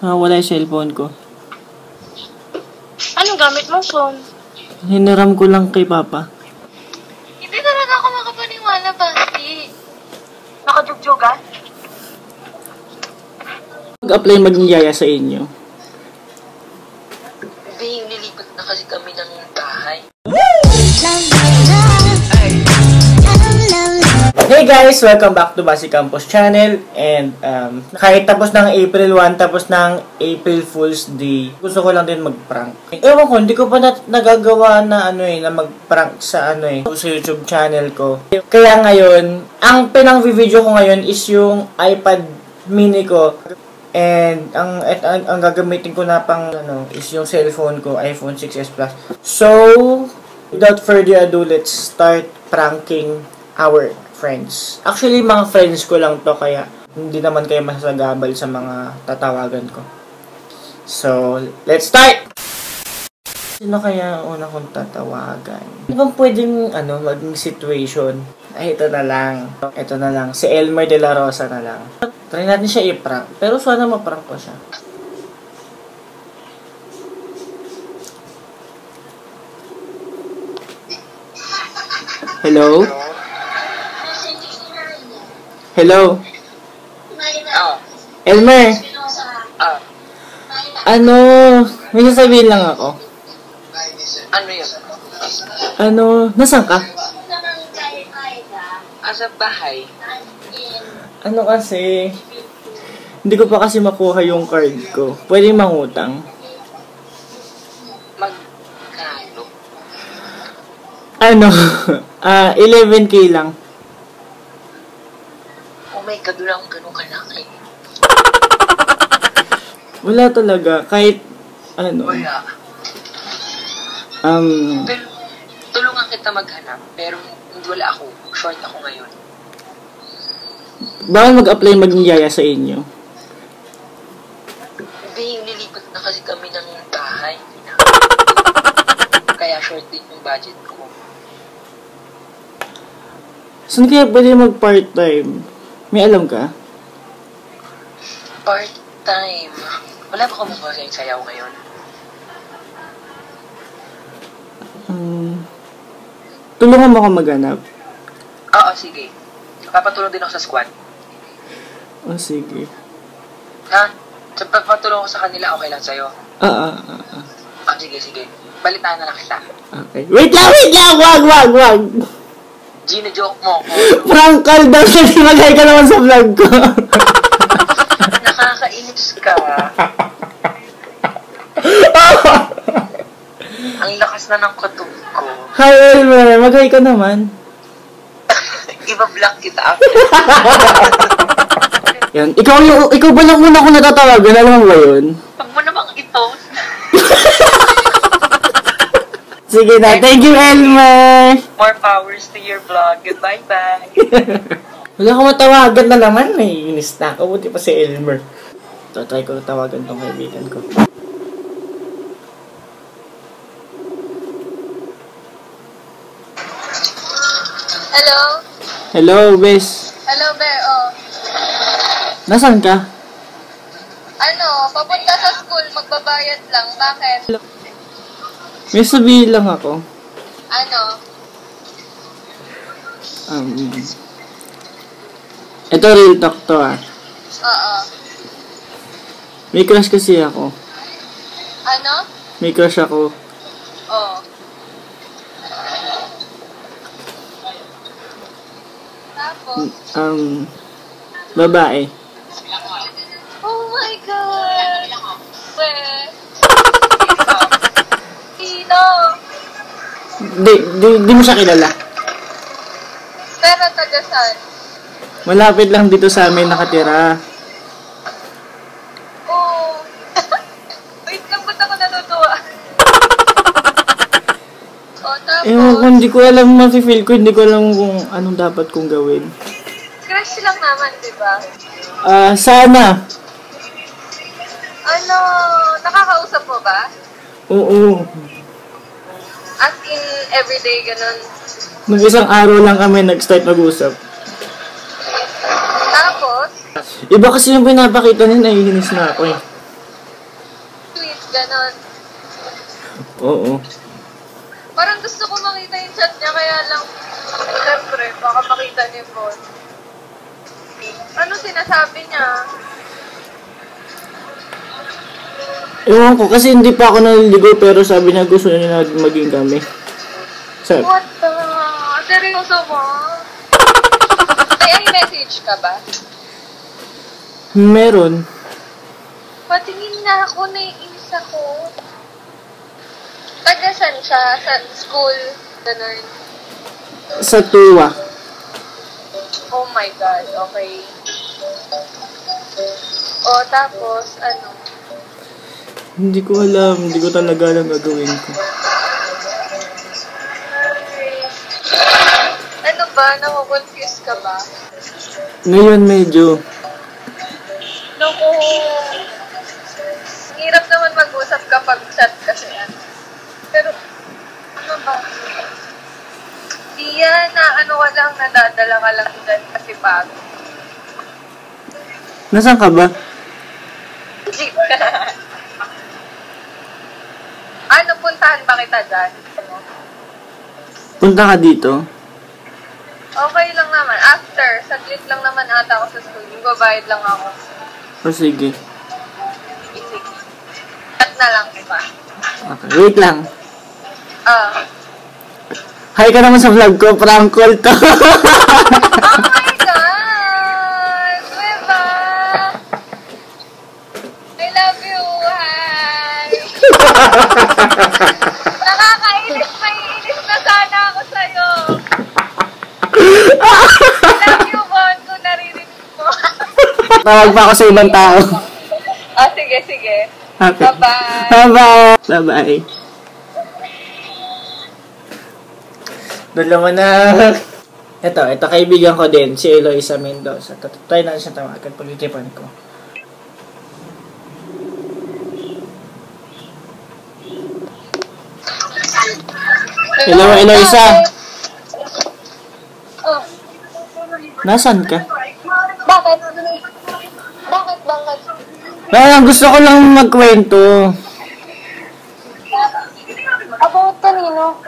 Wala yung cellphone ko. Anong gamit mo phone? Hiniram ko lang kay Papa. Hindi talaga ako makapaniwala, Basti. Nakajugjugan? Mag-apply magnyaya sa inyo. Bing, nilipat na kasi kami ng bahay. Hey guys! Welcome back to Basi Campus Channel. And kahit tapos ng April 1, tapos ng April Fool's Day, gusto ko lang din mag-prank. Ewan ko, hindi ko pa nagagawa na na mag-prank sa sa YouTube channel ko. Kaya ngayon, ang pinang-video ko ngayon is yung iPad mini ko. And ang gagamitin ko na pang is yung cellphone ko, iPhone 6s Plus. So, without further ado, let's start pranking our friends. Actually, mga friends ko lang to, kaya hindi naman kayo masasagabal sa mga tatawagan ko. So, let's start! Sino kaya ang una kong tatawagan? Ano bang pwedeng maging situation? Ay, ito na lang. Ito na lang. Si Elmer de la Rosa na lang. Try natin siya i-prank. Pero sana ma-prank ko siya. Hello? Hello? Elmer? May sasabihin lang ako. Ano yun? Nasaan ka? Sa bahay. Kasi, hindi ko pa kasi makuha yung card ko. Pwede mangutang. Magkano? 11K lang. Oh my God, wala akong ganun kalaki. Wala talaga. Kahit, Wala. Pero, tulungan kita maghanap, pero hindi wala ako. Short ako ngayon. Baka mag-apply magnyaya sa inyo. Bing, nilipat na kasi kami ng bahay. Kaya short din yung budget ko. Saan kaya pwede mag-part-time? May alam ka? Part-time. Wala ba kumukuha sa yung sayaw ngayon? Tulungan mo ako maghanap. Oo, sige. Papatulong din ako sa squad. Sige. Ha? So, pagpatulong ko sa kanila, okay lang sa'yo? Sige. Balitaan na lang kita. Okay. Wait lang! Wag! Gino-joke mo ko. Prank call daw kasi magay ka naman sa vlog ko. Nakakainis ka. Ang lakas na ng katog ko. Hi, Elmer. Magay ka naman. Iba-block kita after. Yan. Ikaw ba lang muna ako natatawagan? Alam mo ba yun? Pag mo namang i-post. Sige na. Thank you, Elmer. More powers to your vlog. Goodbye, bye. Wala akong matawagan na naman. Naiinis na ako. Buti pa si Elmer. Try ko tawagan tong kaibigan ko. Hello? Hello, Bes. Hello, Bear. Nasaan ka? Papunta sa school, magbabayad lang. Bakit? May sabihin lang ako. Ito real talk to Oo. May crush kasi ako. May crush ako. Oo. Tapos? Babae. Oh my God! Sino? Di mo siya kilala. Pero taga saan? Malapit lang dito sa amin nakatira. Oh. Wait lang, ba't ako natutuwa? Tapos? Hindi ko alam, mafe-feel ko, hindi ko alam kung anong dapat kong gawin. Crush lang naman, di ba? Sana. Nakakausap mo ba? Oo. As in, everyday, ganun. Nung isang araw lang kami nag-start mag-usap. Tapos? Iba kasi yung pinapakita niya, naiinis na ako eh. Ganon. Oo. Parang gusto ko makita yung chat niya, kaya lang, siyempre, baka makita ni Bon. Ano sinasabi niya? Ewan ko, kasi hindi pa ako naliligo, pero sabi niya gusto niya na maging kami. Sabi. What the? Seryoso mo? Ay, message ka ba? Meron. Patingin na ako, naiinis ako. Taga-san siya? Sa school? Ganun. Sa tuwa. Oh my God, okay. O, tapos, ano? Hindi ko alam. Hindi ko talaga alam gagawin ko. Ano ba? Naku-confuse ka ba? Ngayon medyo. Naku. Hirap naman mag-usap kapag chat kasi ano. Pero, ano ba? Iya, na ano ka lang, nadadala ka lang dyan kasi bago. Nasaan ka ba? Ano, puntahan ba kita dyan? Ano? Punta ka dito? Okay lang naman. After, saglit lang naman ata ako sa school. Magbabayad lang ako. O sige. Sige. Chat na lang kita. Okay, wait lang. Ah. Hi ka naman sa vlog ko, prank call to. Oh my God! Diba? I love you, hi! Nakakainis, maiinis na sana ako sa'yo. I love you, Bon, kung naririnig mo. Tawag pa ako sa ibang tao. Ah, sige, sige. Okay. Bye-bye. Bye-bye. Bye-bye. Dalawa na. Ito kaibigan ko din, si Eloisa Mendoza. Try na siya tawagan pag-itipan ko. Hello, Eloisa. Oh, Nasaan ka? bakit? Bakit? Gusto ko lang magkwento. About kanino?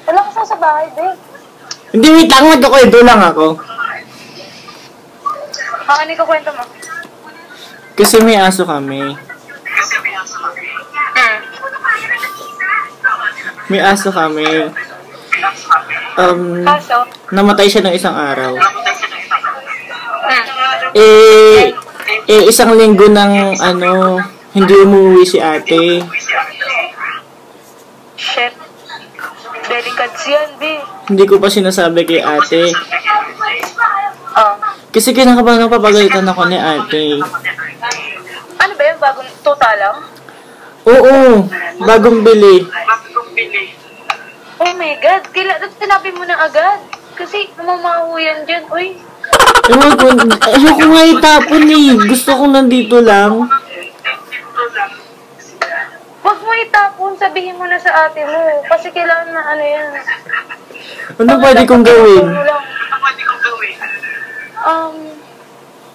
Wala ka sa bahay, babe. Hindi, wait lang. Magkakwento lang ako. Ano ka kwento mo? Kasi may aso kami. May aso kami. Kaso? Namatay siya ng isang araw. Isang linggo ng hindi umuwi si ate. Shit. Delicate yan, babe. Hindi ko pa sinasabi kay ate. Oh. Kasi kinakabahan ako, papagalitan ako ni ate. Ano ba yun? Bagong tuta lang? Oo, bagong bili. Oh my God. Sinabi mo na agad. Kasi mamamaho yan dyan. Uy. Ewan ko, ayoko nga itapon eh. Gusto kong nandito lang. Huwag mo itapon. Sabihin mo na sa ate mo. Kasi kailangan na ano yan. Ano pwede kong gawin?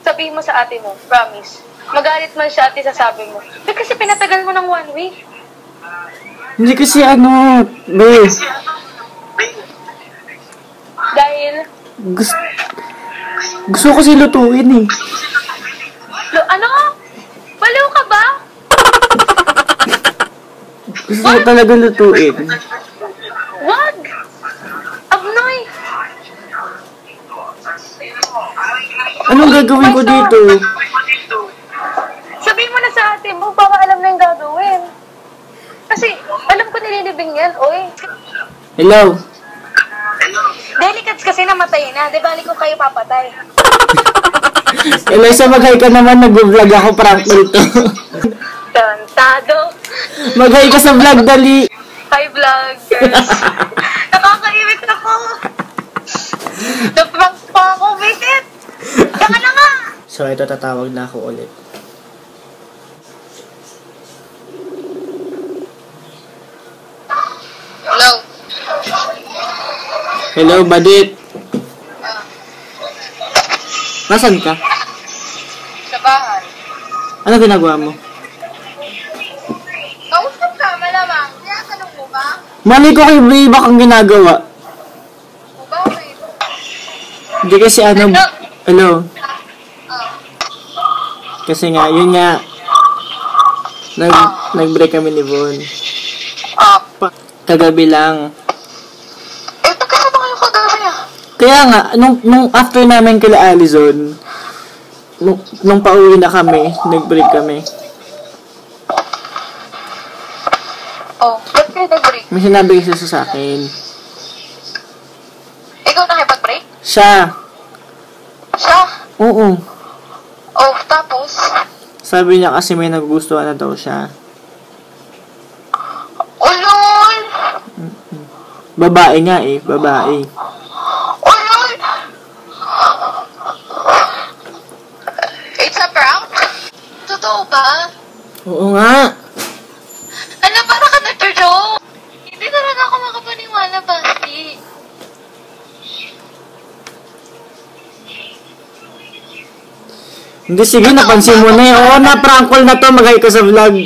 Sabihin mo sa ate mo. Promise. Magalit man siya ate sasabi mo. Eh, kasi pinatagal mo ng 1 week. Hindi kasi babe. Dahil, Gusto ko kasi lutuin eh. ano? Baliw ka ba? Gusto ko talaga lutuin. Wag! Abnoy! Anong gagawin ko dito? Sabihin mo na sa ate mo para alam na yung gagawin. Kasi, alam ko nililibing yan, oy. Hello? Delicates kasi namatay na. Di bali ko kayo papatay. Eloisa, mag-hi ka naman. Nag-vlog ako, prank dito. Tantado. Mag-hi ka sa vlog, dali. Hi, vloggers. Nakakaimik ako. Naprank pa ako, visit. Saka na nga. So, ito tatawag na ako ulit. Hello? Hello, Badit. Nasaan ka? Sa bahay. Ano ginagawa mo? Mali ko kay Bray baka ang ginagawa. Bakit? Hindi kasi ano, hello. Ah. Kasi nga, yun nga. Nag-break kami ni Von. Kagabi lang. Eh, magkasama kayo kagabi ah. Kaya nga, nung after namin kila Allison, nung pauwi na kami, nag-break kami. Oh, ba't kayo nag-break? May sinabi kasi sa akin. Ikaw nakipag-break? Siya. Siya? Oo. Oh, tapos? Sabi niya kasi may nagugustuhan na daw siya. Oh, lol! Babae nga eh, babae. Oh, lol! It's a prank? Totoo ba? Oo nga. Ano, para ka nag-joke? Hindi talaga ako makapaniwala, Basti. Hindi, sige, napansin mo na eh. Oo, na-prank call na to, mag-hi ka sa vlog.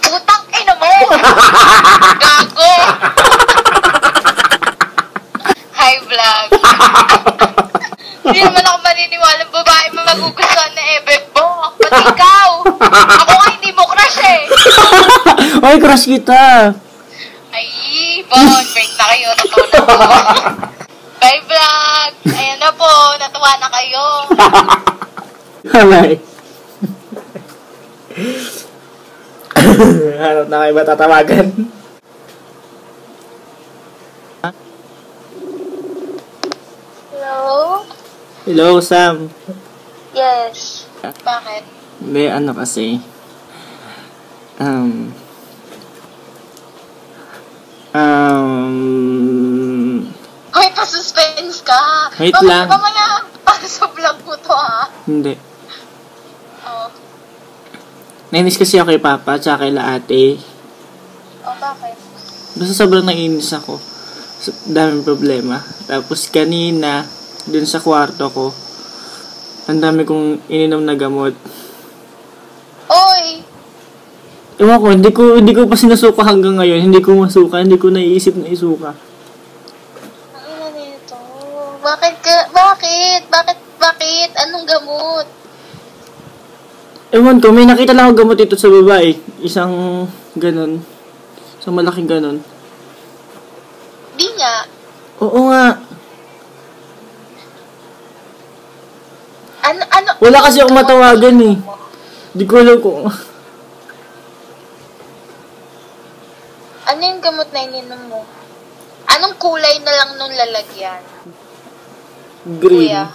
Putang ina mo! Gago! Hi, vlog. Hindi naman ako maniniwala babae mo magugustuhan na ebek mo. Pati ikaw. Ako nga hindi mo crush eh. Ay, crush kita. Ay, Bon, break na kayo. Natuwa na po. Bye, vlog. Ayan na po. Natuwa na kayo. Bye. Hanap na kayo ba tatawagan? Hello? Hello, Sam. Yes. Bakit? May ano kasi. Hoy, pa-suspense ka. Wait lang. Mamaya, para sa vlog mo to ha. Hindi. Oh. Nainis kasi ako kay Papa tsaka kay la ate. Oh, bakit? Basta sobrang nainis ako. Daming problema. Tapos kanina, dun sa kwarto ko, ang dami kong ininom na gamot. Oy! Ewan ko, hindi ko pa sinusuka hanggang ngayon. Hindi ko masuka, hindi ko naiisip na isuka. Ang ina nito. Bakit ka? Bakit? Anong gamot? Ewan ko, may nakita lang ako gamot dito sa babae. Isang ganon. Isang malaking ganon. Di nga. Oo nga. Ano? Wala kasi akong matawagan eh. Di ko alam kung... Ano yung gamot na ininom mo? Anong kulay na lang nung lalagyan? Green. Kuya.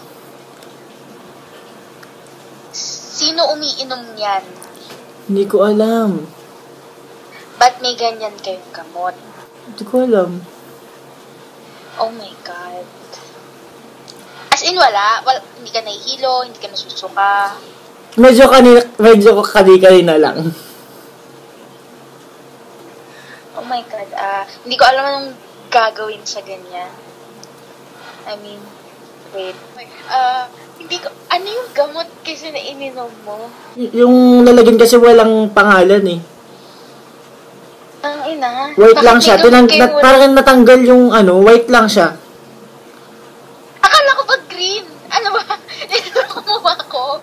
Sino umiinom yan? Hindi ko alam. Ba't may ganyan kayong gamot? Hindi ko alam. Oh my God. As in, wala? Hindi ka nahihilo, hindi ka nasusuka. Medyo kanina lang. Oh my God, hindi ko alam anong gagawin sa ganyan. I mean, wait. Hindi ko, ano yung gamot kasi na ininom mo? Yung lalagyan kasi walang pangalan eh. Ang ina. White lang siya. Parang Parang natanggal yung ano, white lang siya. akala ko ba green? Ano ba? Ito kumuha ko.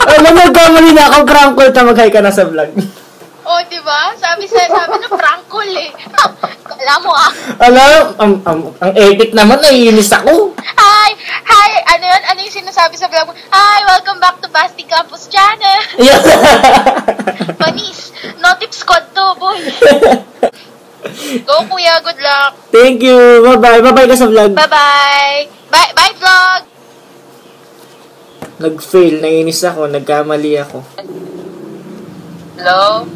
Alam mo, nagkamali na ako. Prank call ta, mag-hi ka na sa vlog. Oh, di ba? Sabi na prank call eh. Alam mo Alam, ang epic naman, naiinis ako. Hi! Ano yun? Ano yung sinasabi sa vlog mo? Hi! Welcome back to Basti Campus Channel! Panis! No tip squad to, boy! Go, kuya! Good luck! Thank you! Bye-bye! Bye-bye ka sa vlog! Bye-bye! Bye, vlog! Nag-fail, naiinis ako, nagkamali ako. Hello?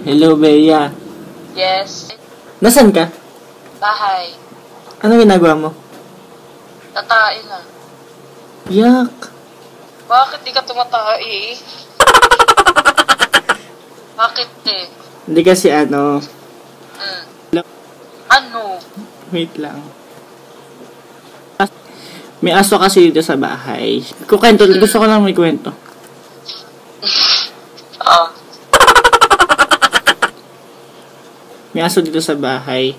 Hello, Bea. Yes? Nasaan ka? Bahay. Ano ginagawa mo? Tatain na. Yak! Bakit di ka tumatai? Bakit eh? Hindi kasi ano... Ano? Wait lang. May aso kasi dito sa bahay. Kukwento, gusto ko lang may kwento. May aso dito sa bahay.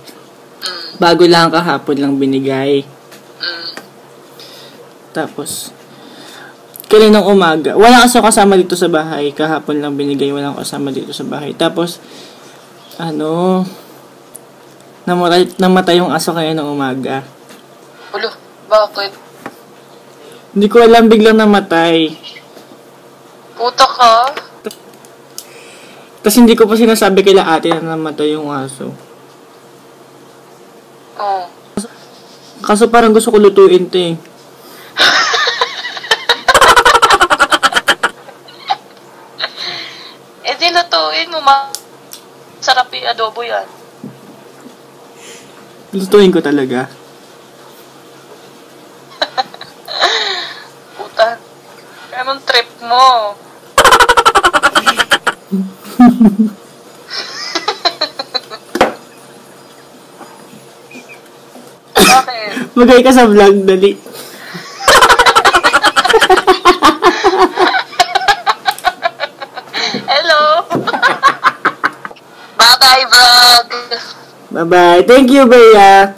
Mm. Bago lang, kahapon lang binigay. Mm. Tapos, kaninang umaga, walang aso kasama dito sa bahay. Kahapon lang binigay, walang kasama dito sa bahay. Tapos, namatay yung aso kaya ng umaga. Ulo, bakit? Hindi ko alam, biglang namatay. Puta ka? Tapos hindi ko pa sinasabi kila ate na namatay yung aso. Oo. Kaso parang gusto ko lutuin to eh. Eh di lutuin mo, sarap yung adobo yan. Lutuin ko talaga. Puta, anong trip mo? Bakit? Magay ka sa vlog, dali. Hello? Bye-bye, vlog! Bye-bye. Thank you, Bea.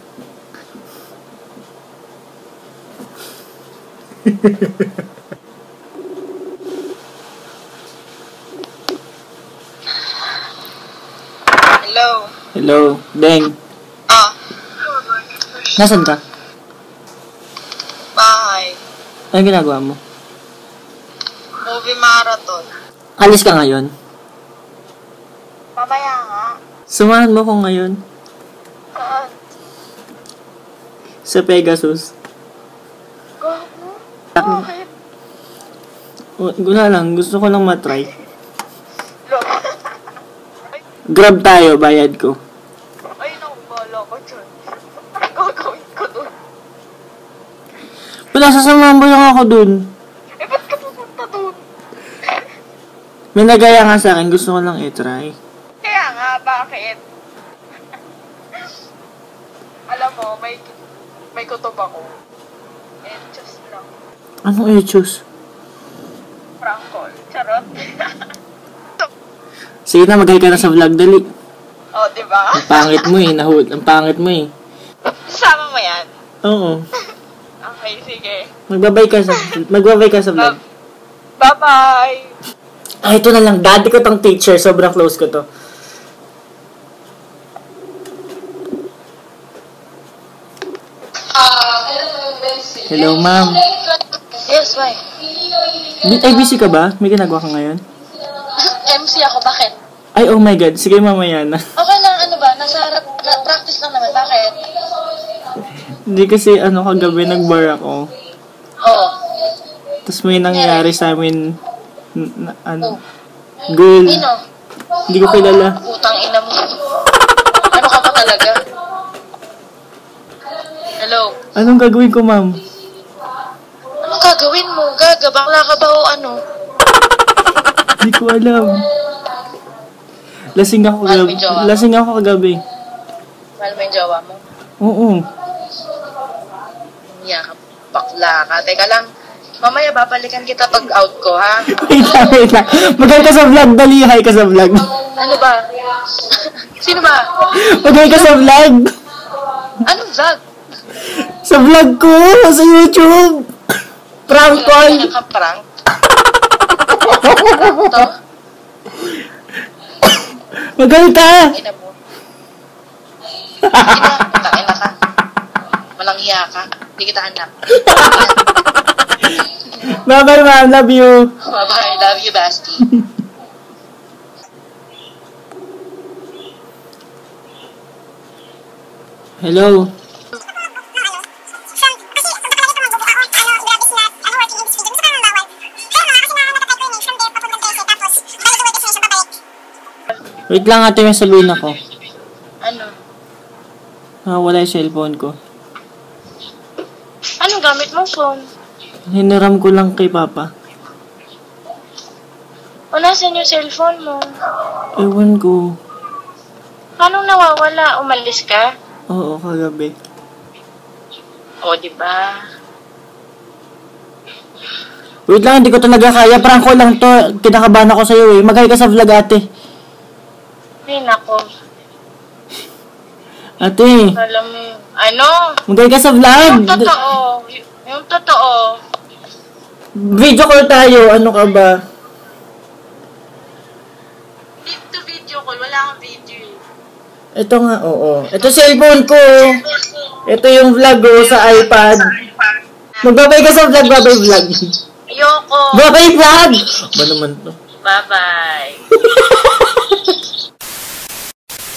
Hello? Hello, Deng. Ah, Nasaan ka? bahay. Ano ginagawa mo? Movie marathon. Alis ka ngayon? Mamaya nga. Samahan mo ko ngayon Saan? sa Pegasus. Gago? Bakit? Wala lang, gusto ko lang matry. Log. Grab tayo, bayad ko. Ay, naku, bala ko dyan. Anong gagawin ko dun? Wala, sasamahan mo lang ako dun. Eh, ba't ka pupunta dun? May nagaya nga sa akin, gusto ko lang i-try. Kaya nga, bakit? Alam mo, may kutob ako. Eh, just lang. Anong i-choose? Prank call. Charot. Sige na, mag-hi ka na sa vlog, dali. Oh, di ba? Ang pangit mo eh, ang pangit mo eh. Sama mo yan. Oo. Okay, sige. Magbabay ka sa vlog. Bye-bye! Ah, ito na lang, daddy ko tong teacher, sobrang close ko to. Hello, ma'am. Yes, why? Ay, busy ka ba? May ginagawa ka ngayon? MC ako, bakit? Ay, oh my God. Sige, mamaya na. Okay lang, ano ba? Nasa harap, practice lang naman. Bakit? Hindi kasi, kagabi nag-bar ako. Oo. Tapos may nangyari sa amin, girl. Nino? Hindi ko kilala. Putang ina mo. Ano ka ba talaga? Hello? Anong gagawin ko, ma'am? Anong gagawin mo? Gaga, bakla ka ba o ano? Hindi ko alam. Lasing ako Mahal mo kagabi. yung jowa mo? Lasing ako kagabi. Mahal mo yung jowa mo? Oo. Hiya ka, bakla ka. Teka lang, mamaya babalikan kita pag out ko, ha? Wait lang. Mag-hi ka sa vlog. Dali, hi ka sa vlog. Ano ba? Sino ba? Mag-hi ka sa vlog. Anong vlog? Sa vlog ko. Sa YouTube. Prank call. Wala ka prank? To? Mag-hi ka. Ina mo. Ina ka. Walang hiya ka. Hindi kita anak. Bye-bye, ma'am. Love you. Bye-bye. Love you, Basti. Hello. Wait lang, ate, may saluhin ako. Ano? Wala yung cellphone ko. Anong gamit mo phone? Hiniram ko lang kay Papa. O nasan yung cellphone mo? Ewan ko. Anong nawawala? Umalis ka? Oo, kagabi. O, diba? Wait lang, hindi ko talaga kaya. Prank ko lang to. Kinakabahan ako sa'yo eh. Mag-hi ka sa vlog, ate. Ay, nako. Ate, Alam mo, ano? magay ka sa vlog. Yung totoo. Yung totoo. Video call tayo. Ano ka ba? Dito video call. Wala akong video. Ito nga, oo. Ito cellphone ko. Ito yung vlog ko sa iPad. Magbabay ka sa vlog, babay vlog. Ayoko. Babay vlog! Ba naman to? Bye-bye.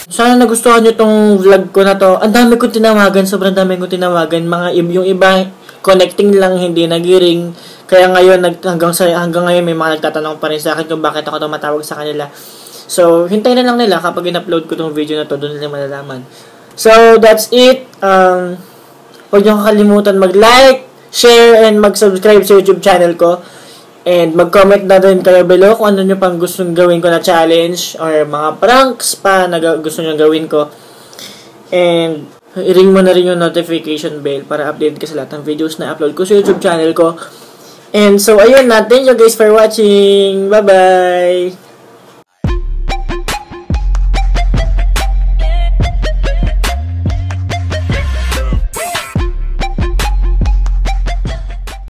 Sana nagustuhan nyo tong vlog ko na to. Ang dami kong tinawagan, sobrang dami kong tinawagan. Yung iba, connecting lang, hindi nag-ring. Kaya ngayon, hanggang ngayon, may mga nagtatanong pa rin sa akin kung bakit ako tumatawag sa kanila. So, hintayin na lang nila kapag in-upload ko tong video na to, doon nila malalaman. So, that's it. Huwag nyo kakalimutan mag-like, share, and mag-subscribe sa YouTube channel ko. And mag-comment na rin kayo below kung ano nyo pang gustong gawin ko na challenge or mga pranks pa na gusto nyo gawin ko. And i-ring mo na rin yung notification bell para update ka sa lahat ng videos na upload ko sa YouTube channel ko. And so, ayun na. Thank you guys for watching. Bye-bye!